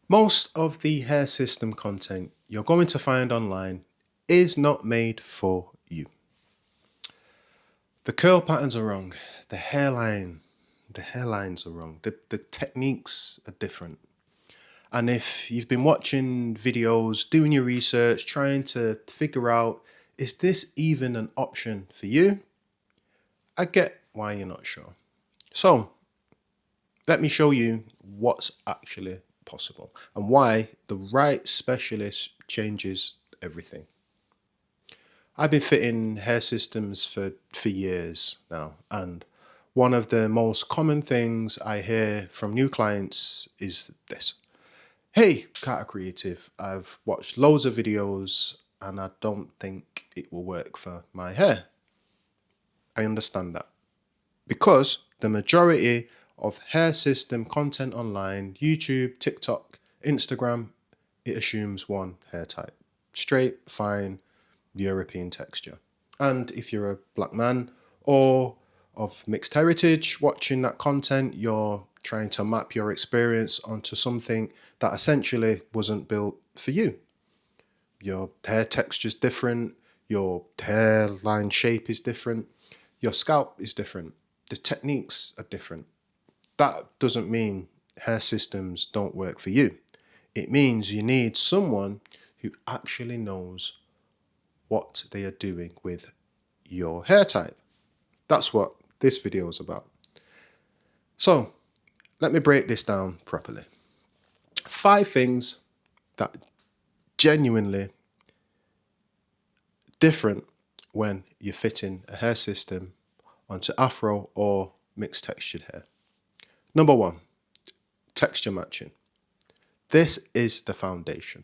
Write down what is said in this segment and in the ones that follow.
Most of the hair system content you're going to find online is not made for you. The curl patterns are wrong. The hairlines are wrong. The techniques are different. And if you've been watching videos, doing your research, trying to figure out, is this even an option for you? I get why you're not sure. So let me show you what's actually possible and why the right specialist changes everything. I've been fitting hair systems for years now, and one of the most common things I hear from new clients is this. Hey, Carter Creative, I've watched loads of videos and I don't think it will work for my hair. I understand that because the majority of hair system content online, YouTube, TikTok, Instagram, it assumes one hair type. Straight, fine, European texture. And if you're a black man or of mixed heritage watching that content, you're trying to map your experience onto something that essentially wasn't built for you. Your hair texture is different, your hairline shape is different, your scalp is different, the techniques are different. That doesn't mean hair systems don't work for you. It means you need someone who actually knows what they are doing with your hair type. That's what this video is about. So let me break this down properly. 5 things that genuinely different when you're fitting a hair system onto afro or mixed textured hair. Number 1, texture matching. This is the foundation.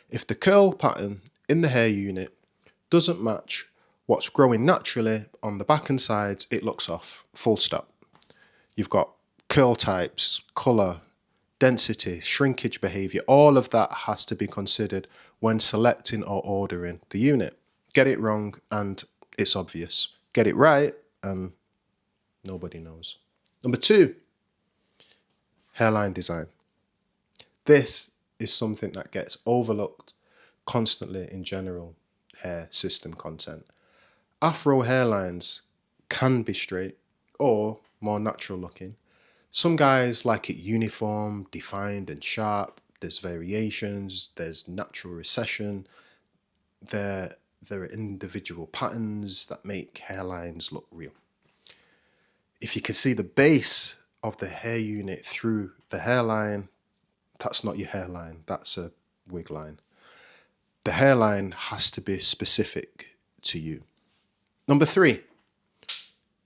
If the curl pattern in the hair unit doesn't match what's growing naturally on the back and sides, it looks off, full stop. You've got curl types, colour, density, shrinkage behaviour, all of that has to be considered when selecting or ordering the unit. Get it wrong and it's obvious. Get it right and nobody knows. Number 2, hairline design. This is something that gets overlooked constantly in general hair system content. Afro hairlines can be straight or more natural looking. Some guys like it uniform, defined and sharp. There's variations, there's natural recession. There are individual patterns that make hairlines look real. If you can see the base of the hair unit through the hairline, that's not your hairline, that's a wig line. The hairline has to be specific to you. Number 3,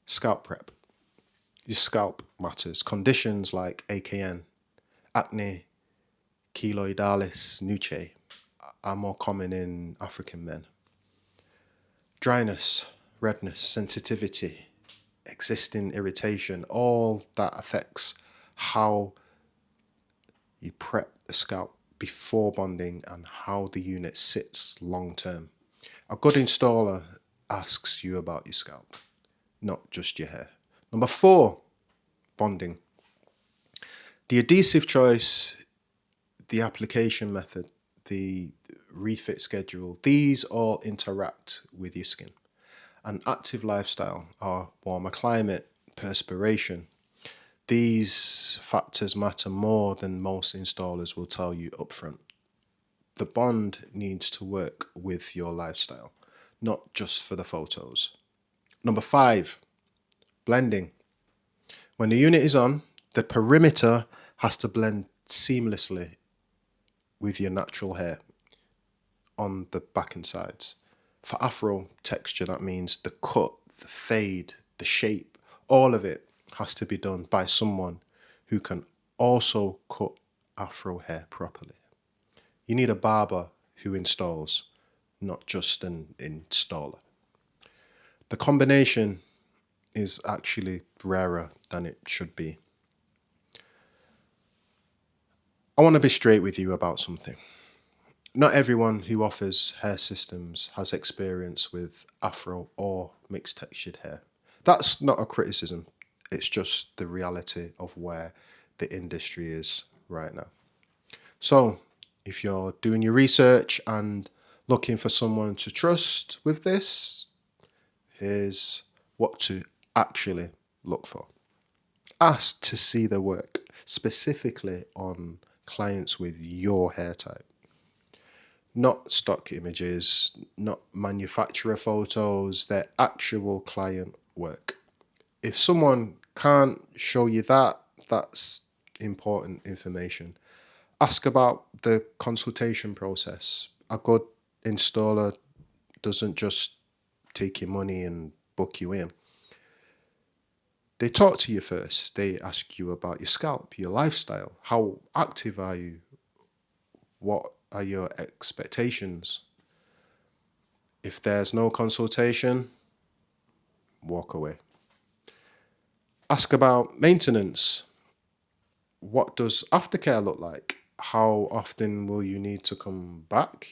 scalp prep. Your scalp matters. Conditions like AKN, acne, keloidalis nuchae are more common in African men. Dryness, redness, sensitivity, existing irritation, all that affects how you prep the scalp before bonding and how the unit sits long term. A good installer asks you about your scalp, not just your hair. Number 4, bonding. The adhesive choice, the application method, the refit schedule, these all interact with your skin. An active lifestyle, our warmer climate, perspiration, these factors matter more than most installers will tell you upfront. The bond needs to work with your lifestyle, not just for the photos. Number 5, blending. When the unit is on, the perimeter has to blend seamlessly with your natural hair on the back and sides. For afro texture, that means the cut, the fade, the shape, all of it has to be done by someone who can also cut afro hair properly. You need a barber who installs, not just an installer. The combination is actually rarer than it should be. I want to be straight with you about something. Not everyone who offers hair systems has experience with afro or mixed textured hair. That's not a criticism. It's just the reality of where the industry is right now. So if you're doing your research and looking for someone to trust with this, here's what to actually look for. Ask to see the work, specifically on clients with your hair type. Not stock images, not manufacturer photos, their actual client work. If someone can't show you that, that's important information. Ask about the consultation process. A good installer doesn't just take your money and book you in. They talk to you first. They ask you about your scalp, your lifestyle. How active are you? What are your expectations? If there's no consultation, walk away. Ask about maintenance. What does aftercare look like? How often will you need to come back?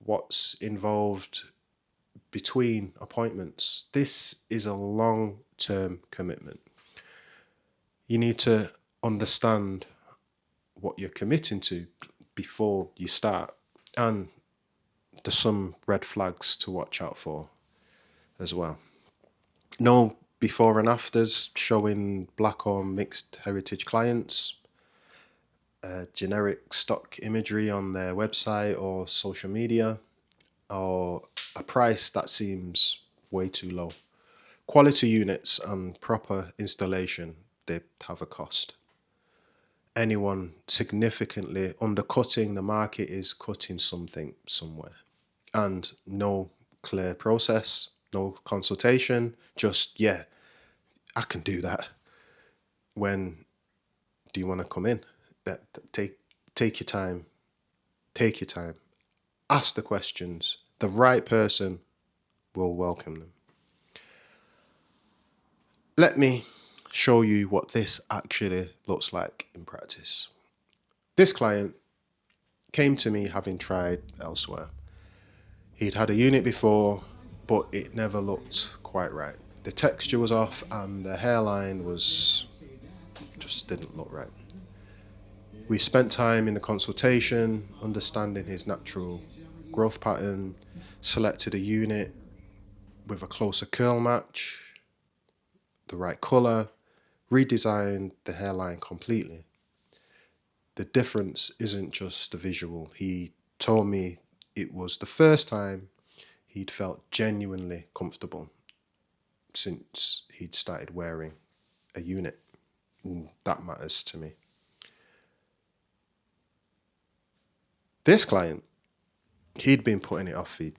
What's involved between appointments? This is a long-term commitment. You need to understand what you're committing to before you start, and there's some red flags to watch out for as well. No before and afters showing black or mixed heritage clients, generic stock imagery on their website or social media, or a price that seems way too low. Quality units and proper installation, they have a cost. Anyone significantly undercutting the market is cutting something somewhere. And no clear process, no consultation, just, yeah, I can do that. When do you want to come in? Take your time. Take your time. Ask the questions. The right person will welcome them. Let me show you what this actually looks like in practice. This client came to me having tried elsewhere. He'd had a unit before, but it never looked quite right. The texture was off and the hairline just didn't look right. We spent time in the consultation, understanding his natural growth pattern, selected a unit with a closer curl match, the right colour, redesigned the hairline completely. The difference isn't just the visual. He told me it was the first time he'd felt genuinely comfortable since he'd started wearing a unit. And that matters to me. This client, he'd been putting it off for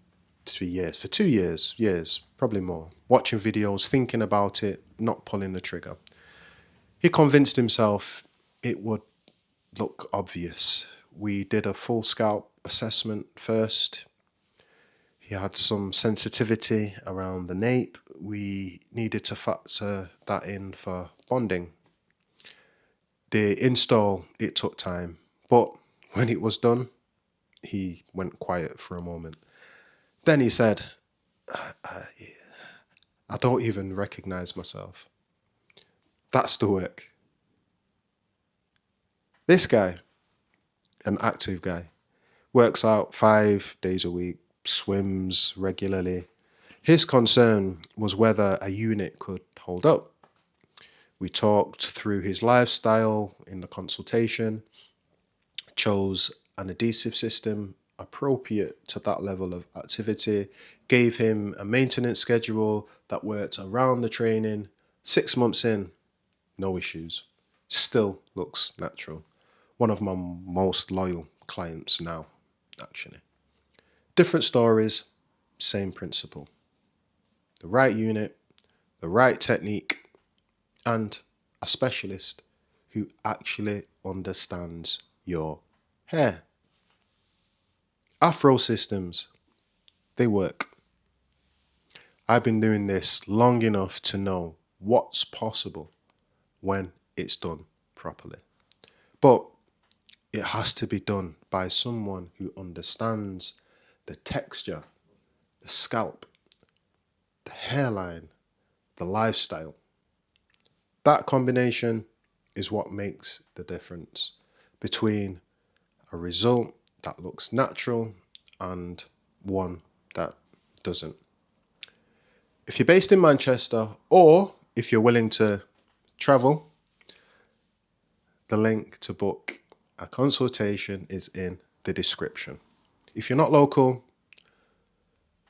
2 years, probably more, watching videos, thinking about it, not pulling the trigger. He convinced himself it would look obvious. We did a full scalp assessment first. He had some sensitivity around the nape. We needed to factor that in for bonding. The install, it took time, but when it was done, he went quiet for a moment. Then he said, I don't even recognize myself. That's the work. This guy, an active guy, works out 5 days a week, swims regularly. His concern was whether a unit could hold up. We talked through his lifestyle in the consultation, chose an adhesive system appropriate to that level of activity, gave him a maintenance schedule that worked around the training. 6 months in, no issues. Still looks natural. One of my most loyal clients now, actually. Different stories, same principle. The right unit, the right technique, and a specialist who actually understands your hair. Afro systems, they work. I've been doing this long enough to know what's possible when it's done properly. But it has to be done by someone who understands the texture, the scalp, the hairline, the lifestyle. That combination is what makes the difference between a result that looks natural and one that doesn't. If you're based in Manchester, or if you're willing to travel, the link to book a consultation is in the description. If you're not local,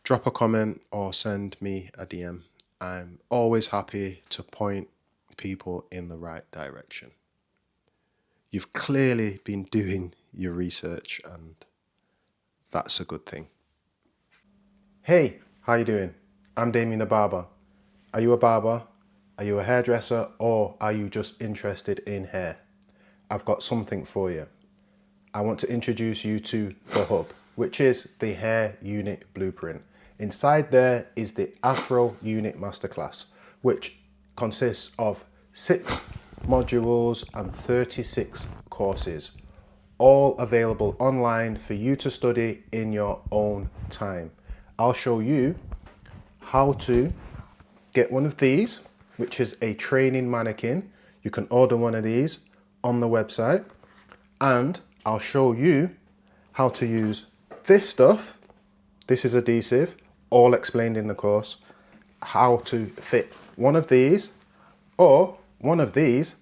drop a comment or send me a DM. I'm always happy to point people in the right direction. You've clearly been doing your research, and that's a good thing. Hey, how you doing? I'm Damien the Barber. Are you a barber? Are you a hairdresser? Or are you just interested in hair? I've got something for you. I want to introduce you to the hub, which is the Hair Unit Blueprint. Inside there is the Afro Unit Masterclass, which consists of 6 modules and 36 courses, all available online for you to study in your own time. I'll show you how to get one of these, which is a training mannequin. You can order one of these on the website, and I'll show you how to use this stuff. This is adhesive, all explained in the course. How to fit one of these or one of these.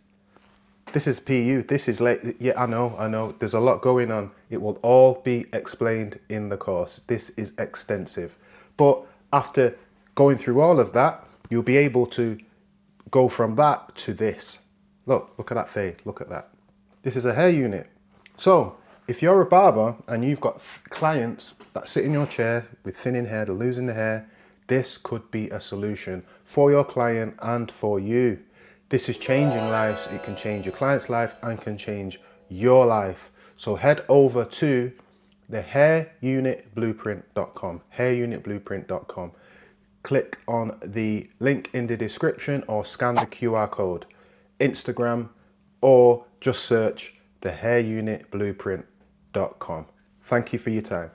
This is PU, this is late. Yeah, I know, there's a lot going on. It will all be explained in the course. This is extensive. But after going through all of that, you'll be able to go from that to this. Look at that fade, look at that. This is a hair unit. So if you're a barber and you've got clients that sit in your chair with thinning hair, they're losing the hair, this could be a solution for your client and for you. This is changing lives. It can change your client's life and can change your life. So head over to the hairunitblueprint.com, hairunitblueprint.com. Click on the link in the description or scan the QR code, Instagram, or just search the hairunitblueprint.com. Thank you for your time.